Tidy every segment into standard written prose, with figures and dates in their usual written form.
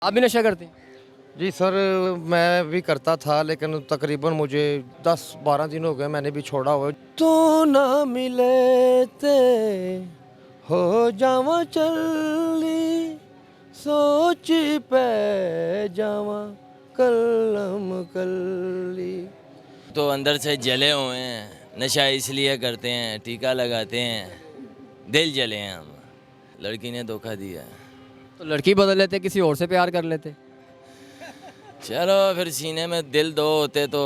आप भी नशा करते हैं? जी सर, मैं भी करता था लेकिन तकरीबन मुझे 10-12 दिन हो गए, मैंने भी छोड़ा हुआ है। तो ना मिले ते हो जावा चली, सोच पे जावा कलम कली। तो अंदर से जले हुए हैं, नशा इसलिए करते हैं, टीका लगाते हैं, दिल जले हैं हम। लड़की ने धोखा दिया। तो लड़की बदल लेते, किसी और से प्यार कर लेते। चलो फिर सीने में दिल दो होते तो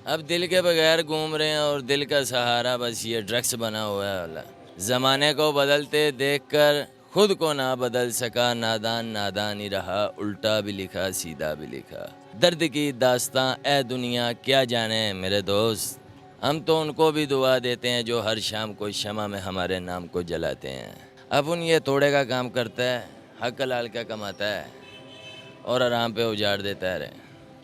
अब दिल के बगैर घूम रहे हैं और दिल का सहारा बस ये ड्रग्स बना हुआ है वाला। ज़माने को बदलते देखकर खुद को ना बदल सका, नादान नादान ही रहा, उल्टा भी लिखा सीधा भी लिखा। दर्द की दास्तां ए दुनिया क्या जाने मेरे दोस्त, हम तो उनको भी दुआ देते हैं जो हर शाम को शमा में हमारे नाम को जलाते हैं। अपन ये तोड़े का काम करता है, हक हलाल का कमाता है और आराम पे उजाड़ देता है।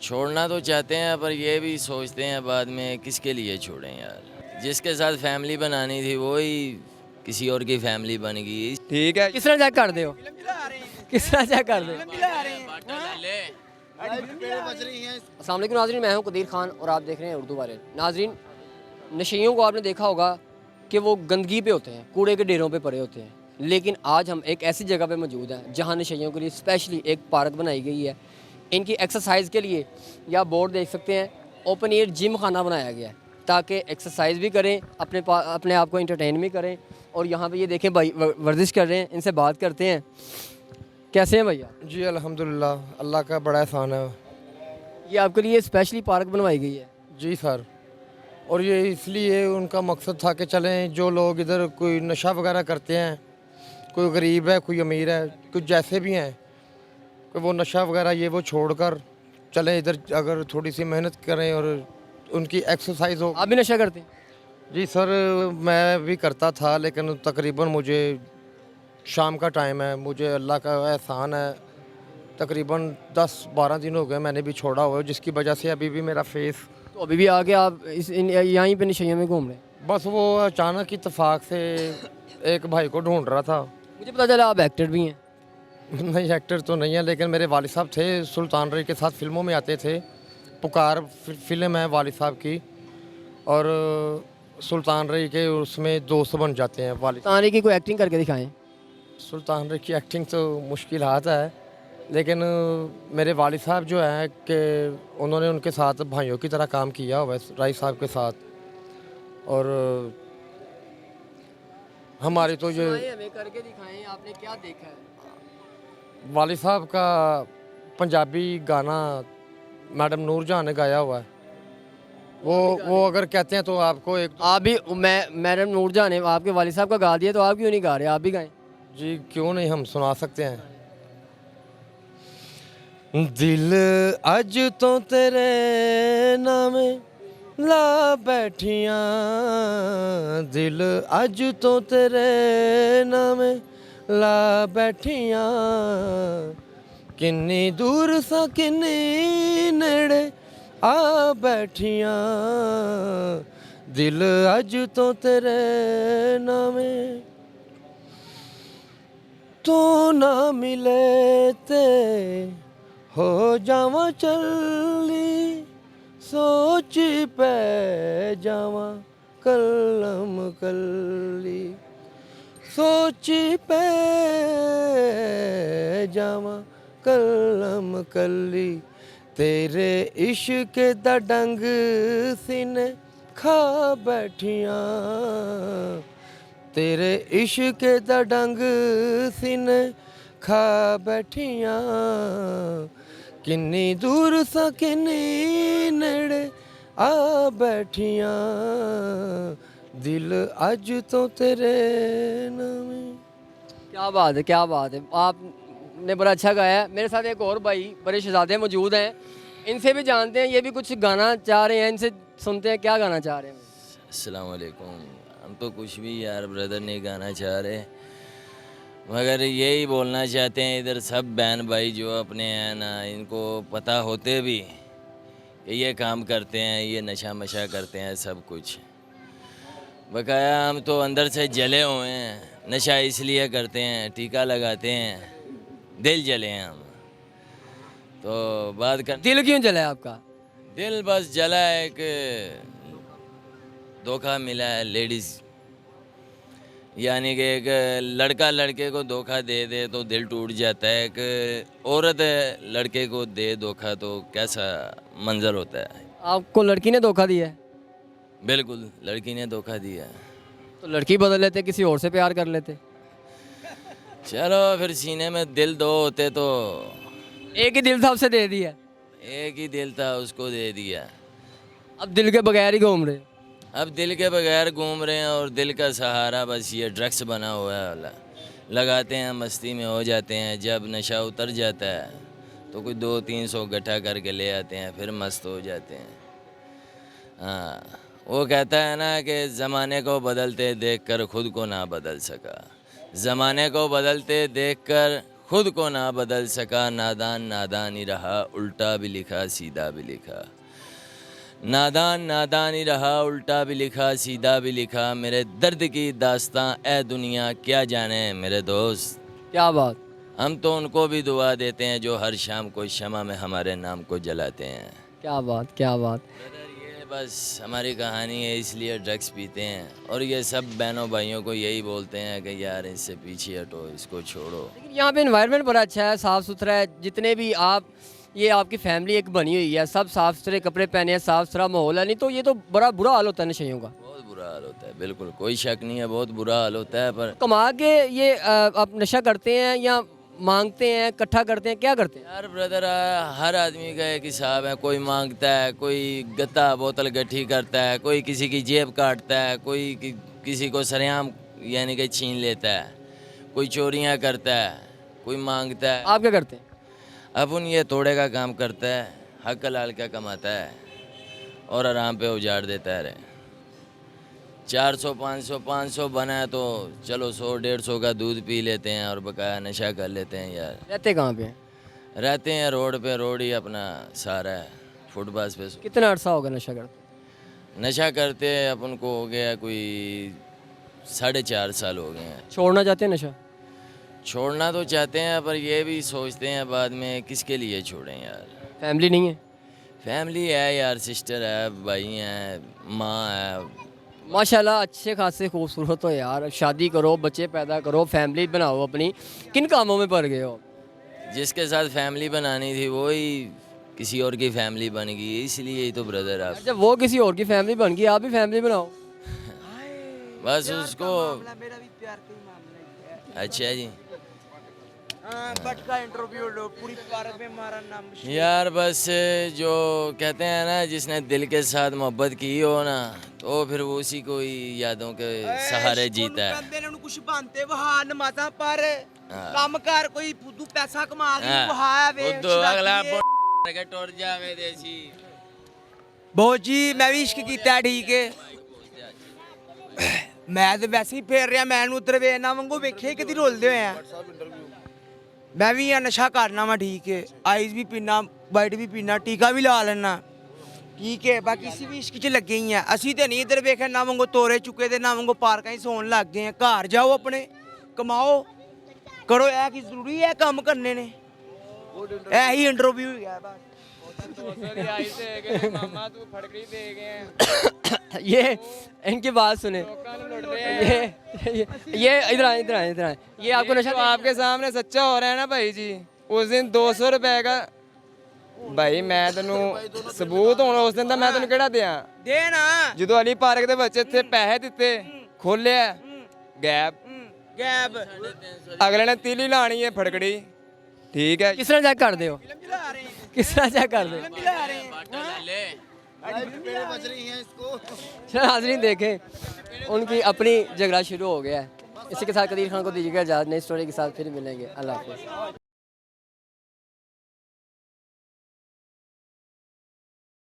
छोड़ना तो चाहते हैं पर ये भी सोचते हैं बाद में किसके लिए छोड़ें यार। जिसके साथ फैमिली बनानी थी वही किसी और की फैमिली बन गई। ठीक है, किस तरह चेक कर दे हो? किस तरह चेक कर दे? अस्सलाम वालेकुम नाज़रीन, मैं हूं कदीर खान और आप देख रहे हैं उर्दू वाले। नाज़रीन, नशेइयों को आपने देखा होगा कि वो गंदगी पे होते हैं, कूड़े के ढेरों पे पड़े होते हैं, लेकिन आज हम एक ऐसी जगह पे मौजूद हैं जहां नशेइयों के लिए स्पेशली एक पार्क बनाई गई है। इनकी एक्सरसाइज के लिए या बोर्ड देख सकते हैं, ओपन एयर जिम खाना बनाया गया है ताकि एक्सरसाइज भी करें, अपने आप को इंटरटेन भी करें। और यहाँ पे ये देखें भाई वर्जिश कर रहे हैं, इनसे बात करते हैं। कैसे हैं भैया? जी अल्हम्दुलिल्लाह, अल्लाह का बड़ा एहसान है। ये आपके लिए स्पेशली पार्क बनवाई गई है? जी सर, और ये इसलिए उनका मकसद था कि चलें जो लोग इधर कोई नशा वगैरह करते हैं, कोई गरीब है कोई अमीर है, कुछ जैसे भी हैं, कोई वो नशा वगैरह ये वो छोड़कर चलें इधर, अगर थोड़ी सी मेहनत करें और उनकी एक्सरसाइज हो। आप भी नशा करते हैं? जी सर, मैं भी करता था लेकिन तकरीबन मुझे शाम का टाइम है, मुझे अल्लाह का एहसान है, तकरीबन 10-12 दिन हो गए मैंने भी छोड़ा हुआ है, जिसकी वजह से अभी भी मेरा फेस। तो अभी भी आगे आप यहीं पे नशेइयों में घूम रहे हैं? बस वो अचानक इत्तेफाक से एक भाई को ढूंढ रहा था। मुझे पता चला आप एक्टर भी हैं। नहीं, एक्टर तो नहीं है लेकिन मेरे वालिद साहब थे, सुल्तान रई के साथ फिल्मों में आते थे। पुकार फिल्म है वालिद साहब की, और सुल्तान रई के उसमें दोस्त बन जाते हैं वालिद। तारे की कोई एक्टिंग करके दिखाएं। सुल्तान रई की एक्टिंग तो मुश्किल हाथ है, लेकिन मेरे वालिद साहब जो हैं कि उन्होंने उनके साथ भाइयों की तरह काम किया हुआ है राई साहब के साथ। और हमारी तो ये हमें करके दिखाएं, आपने क्या देखा है? वालिद साहब का पंजाबी गाना मैडम नूरजहां ने गाया हुआ है, वो अगर कहते हैं तो आपको एक। आप भी, मैडम नूरजहां ने आपके वालिद साहब का गा दिया तो आप क्यों नहीं गा रहे? आप भी गाएं। जी क्यों नहीं, हम सुना सकते हैं। दिल अज तो तेरे नामे ला बैठियां, दिल अज तो तेरे नामे ला बैठियां, किन्नी दूर सा किन्नी नेड़े आ बैठियां, दिल अज तो तेरे नामे तो ना मिले ते हो जावा चली, सोच पे जावा कलम कली, सोच पे जावा कलम कली, तेरे इश्क दा डंग सीने खा बैठियां, तेरे इश्क दा डंग सीने खा बैठियां, किन्नी दूर सा किन्नी नेड़े आ बैठियां, दिल अज तो तेरे नामे। क्या बात है, क्या बात है, आपने बड़ा अच्छा गाया है। मेरे साथ एक और भाई बड़े शहजादे मौजूद हैं, इनसे भी जानते हैं, ये भी कुछ गाना चाह रहे हैं, इनसे सुनते हैं क्या गाना चाह रहे हैं। अस्सलाम वालेकुम। हम तो कुछ भी यार ब्रदर नहीं गाना चाह रहे, मगर यही बोलना चाहते हैं इधर सब बहन भाई जो अपने हैं ना, इनको पता होते भी कि ये काम करते हैं, ये नशा मशा करते हैं, सब कुछ बकाया हम तो अंदर से जले हुए हैं, नशा इसलिए करते हैं, टीका लगाते हैं, दिल जले हैं हम। तो बात कर दिल क्यों जला है आपका? दिल बस जला है, एक धोखा मिला है लेडीज़, यानी कि एक लड़का लड़के को धोखा दे दे तो दिल टूट जाता है, एक औरत लड़के को दे धोखा तो कैसा मंजर होता है। आपको लड़की ने धोखा दिया है? बिल्कुल, लड़की ने धोखा दिया। तो लड़की बदल लेते, किसी और से प्यार कर लेते। चलो फिर सीने में दिल दो होते तो एक ही दिल था, उसे दे दिया। एक ही दिल था, उसको दे दिया। अब दिल के बगैर ही घूम रहे। अब दिल के बगैर घूम रहे हैं और दिल का सहारा बस ये ड्रग्स बना हुआ है वाला। लगाते हैं, मस्ती में हो जाते हैं, जब नशा उतर जाता है तो कोई 200-300 गट्ठा करके ले आते हैं, फिर मस्त हो जाते हैं। हाँ, वो कहता है ना कि ज़माने को बदलते देखकर खुद को ना बदल सका, ज़माने को बदलते देखकर खुद को ना बदल सका, नादान नादान ही रहा, उल्टा भी लिखा सीधा भी लिखा, नादान नादान ही रहा, उल्टा भी लिखा सीधा भी लिखा, मेरे दर्द की दास्तां ए दुनिया क्या जाने मेरे दोस्त। क्या बात। हम तो उनको भी दुआ देते हैं जो हर शाम को शमा में हमारे नाम को जलाते हैं। क्या बात, क्या बात। ये बस हमारी कहानी है, इसलिए ड्रग्स पीते हैं और ये सब बहनों भाइयों को यही बोलते हैं कि यार इससे पीछे हटो, इसको छोड़ो। लेकिन यहाँ पे एनवायरनमेंट बड़ा अच्छा है, साफ़ सुथरा है। जितने भी आप, ये आपकी फैमिली एक बनी हुई है, सब साफ़ सुथरे कपड़े पहने हैं, साफ़ सुथरा माहौल है। नहीं तो ये तो बड़ा बुरा हाल होता है नशेइयों का। बहुत बुरा हाल होता है, बिल्कुल कोई शक नहीं है, बहुत बुरा हाल होता है। पर कमा के ये आप नशा करते हैं या मांगते हैं, इकट्ठा करते हैं, क्या करते हैं? यार ब्रदर, हर आदमी का एक हिसाब है। कोई मांगता है, कोई गत्ता बोतल गट्ठी करता है, कोई किसी की जेब काटता है, कोई किसी को सरेआम यानी कि छीन लेता है, कोई चोरियां करता है, कोई मांगता है। आप क्या करते हैं? अपन ये तोड़े का काम करता है, हक हलाल का कमाता है और आराम पे उजाड़ देता है। 400-500 बना है तो चलो 100-150 का दूध पी लेते हैं और बकाया नशा कर लेते हैं। यार रहते कहाँ पे हैं? रहते हैं रोड पे, रोड ही अपना सहारा है, फुटपाथ पे। कितना अर्सा होगा नशा करते? नशा करते अपन को हो गया कोई 4.5 साल हो गए हैं। छोड़ना चाहते हैं नशा? छोड़ना तो चाहते हैं, पर ये भी सोचते हैं बाद में किसके लिए छोड़ें यार। फैमिली नहीं है? फैमिली है यार, सिस्टर है, भाई हैं, माँ है। माशाल्लाह अच्छे खासे खूबसूरत हो यार। शादी करो, बच्चे पैदा करो, फैमिली बनाओ अपनी। किन कामों में पड़ गए हो? जिसके साथ फैमिली बनानी थी वही किसी और की फैमिली बन गई, इसलिए ही तो ब्रदर आप। जब वो किसी और की फैमिली बन गई, आप भी फैमिली बनाओ। बस उसको। मेरा भी प्यार का ही मामला है। अच्छा जी। बट का इंटरव्यू लो, पूरी भारत में हमारा नाम। यार बस जो कहते हैं ना, जिसने दिल के साथ मोहब्बत की हो ना, तो फिर वो उसी को ही यादों के सहारे जीता है। ਬੰਦੇ ਨੂੰ ਕੁਝ ਬੰਦੇ ਵਹਾ ਨਮਾਜ਼ਾਂ ਪਰ ਕੰਮ ਕਰ ਕੋਈ ਫੁੱਦੂ ਪੈਸਾ ਕਮਾ ਲਈ ਵਹਾ ਵੇ ਉਦੋਂ ਅਗਲਾ ਕੇ ਟੁਰ ਜਾਵੇ ਦੇਸੀ। ਬਹੁਤ ਜੀ ਮੈਂ ਵੀ ਇਸ਼ਕ ਕੀਤਾ ਠੀਕ ਹੈ। ਮੈਂ ਤੇ ਵੈਸੇ ਹੀ ਫੇਰ ਰਿਹਾ, ਮੈਂ ਨੂੰ ਉਧਰ ਵੇਖਣਾ ਵਾਂਗੂ ਵੇਖੇ ਕਿਤੇ ਰੋਲਦੇ ਹੋਏ ਆ। ਮੈਂ ਵੀ ਆ ਨਸ਼ਾ ਕਰਨਾ ਵਾ ਠੀਕ ਹੈ, ਆਈਜ਼ ਵੀ ਪੀਣਾ, ਵਾਈਟ ਵੀ ਪੀਣਾ, ਟੀਕਾ ਵੀ ਲਾ ਲੈਣਾ ਠੀਕ ਹੈ। ਬਾਕੀ ਅਸੀਂ ਵੀ ਇਸ਼ਕ 'ਚ ਲੱਗੇ ਹੀ ਆ। ਅਸੀਂ ਤੇ ਨਹੀਂ ਇੱਧਰ ਵੇਖਿਆ ਨਾ ਵਾਂਗੂ ਤੋਰੇ ਚੁੱਕੇ ਤੇ ਨਾ ਵਾਂਗੂ ਪਾਰਕਾਂ 'ਚ ਸੌਣ ਲੱਗ ਗਏ ਆ। ਘਰ ਜਾਓ ਆਪਣੇ, ਕਮਾਓ ਕਰੋ, ਇਹ ਕੀ ਜ਼ਰੂਰੀ ਹੈ ਕੰਮ ਕਰਨੇ ਨੇ। ਇਹ ਹੀ ਇੰਟਰਵਿਊ ਹੀ ਹੈ ਬਸ। ये इनकी बात सुने। ये इधर आए, इधर आए, इधर आए। ये आपको नशा तो आपके सामने सच्चा हो रहा है ना भाई जी। उस दिन 200 रुपए का भाई मैं तेनू सबूत होना उस दिन ਦਾ ਮੈਂ ਤੈਨੂੰ ਕਿਹੜਾ ਦਿਆਂ ਦੇ ਨਾ। ਜਦੋਂ ਅਲੀ ਪਾਰਕ ਦੇ ਵਿੱਚ ਇੱਥੇ ਪੈਸੇ ਦਿੱਤੇ, ਖੋਲਿਆ ਗੈਪ ਗੈਬ ਅਗਲੇ ਨੇ ਤੀਲੀ ਲਾਣੀ ਹੈ ਫੜਕੜੀ ਠੀਕ ਹੈ। किस तरह चेक कर दे हो? किस तरह चेक कर दे? चलो हाज़रीन देखें, उनकी अपनी झगड़ा शुरू हो गया है। इसी के साथ कदीर खान को दीजिएगा इजाज़त। नई स्टोरी के साथ फिर मिलेंगे। अल्लाह हाफ़िज़।